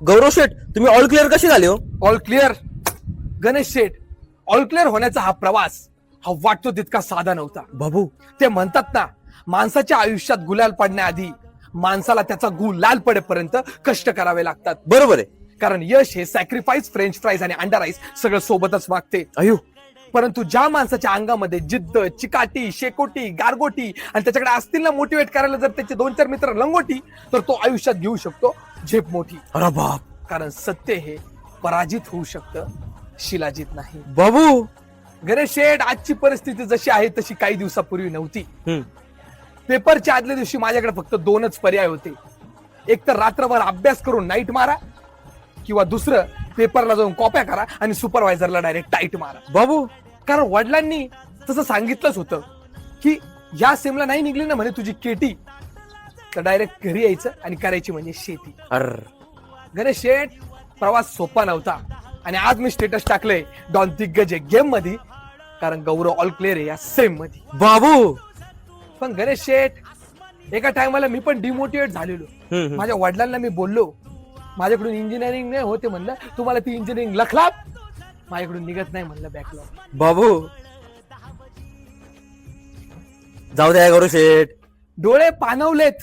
गौरव शेठ, तुम्ही all clear कशी झाले हो? ऑल क्लिअर गणेश शेठ, ऑल क्लिअर होण्याचा हा प्रवास हा वाटतो तितका साधा नव्हता. बाबू, ते म्हणतात ना, माणसाच्या आयुष्यात गुलाल पडण्याआधी माणसाला त्याचा गुलाल पडेपर्यंत कष्ट करावे लागतात. बरोबर आहे. कारण यश हे सॅक्रिफाईस, फ्रेंच फ्राईज आणि अंडा राईस सगळं सोबतच मागते. अयो, परंतु ज्या माणसाच्या अंगामध्ये जिद्द, चिकाटी, शेकोटी, गारगोटी आणि त्याच्याकडे असतील ना मोटिवेट करायला जर त्याचे 2-4 मित्र लंगोटी, तर तो आयुष्यात घेऊ शकतो झेप मोठी. अरे बाप. कारण सत्य हे पराजित होऊ शकतं, शिलाजित नाही. बाबू. गणेश शेठ, आजची परिस्थिती जशी आहे तशी काही दिवसापूर्वी नव्हती. पेपरच्या आदल्या दिवशी माझ्याकडे फक्त 2च पर्याय होते. एक तर रात्रभर अभ्यास करून नाईट मारा, किंवा दुसरं पेपरला जाऊन कॉप्या करा आणि सुपरवायझरला डायरेक्ट टाईट मारा. बाबू, कारण वडिलांनी तसं सांगितलंच होतं की या सेमला नाही निघली ना म्हणे तुझी केटी, तर डायरेक्ट घरी यायचं आणि करायची म्हणजे शेती. अर गणेश शेठ, प्रवास सोपा नव्हता आणि आज मी स्टेटस टाकलंय डॉन दिग्गज गेम मध्ये, कारण गौरव ऑल क्लिअर आहे या सेम मध्ये. बाबू. पण गणेश शेठ, एका टायमाला मी पण डिमोटिवेट झालेलो. माझ्या वडिलांना मी बोललो, माझ्याकडून इंजिनिअरिंग नाही होते म्हणलं, तुम्हाला ती इंजिनिअरिंग लखलाप, माझ्याकडून निघत नाही म्हणलं बॅकलॉग. बाबू, जाऊ द्या गौरव शेठ. डोळे पाणवलेत,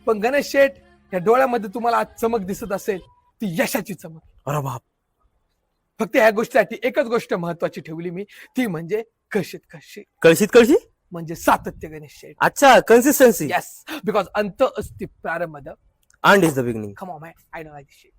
पण गणेश शेठ, या डोळ्यामध्ये तुम्हाला आज चमक दिसत असेल ती यशाची चमक. अरे बाप. फक्त ह्या गोष्टीसाठी एकच गोष्ट महत्वाची ठेवली मी, ती म्हणजे कशीत कशी, कळशीत कळशी म्हणजे सातत्य. गणेश शेठ, अच्छा, कन्सिस्टन्सी. येस, बिकॉज अंत अस्ति प्रारंभ. And is the beginning. Come on man, I know like this shit.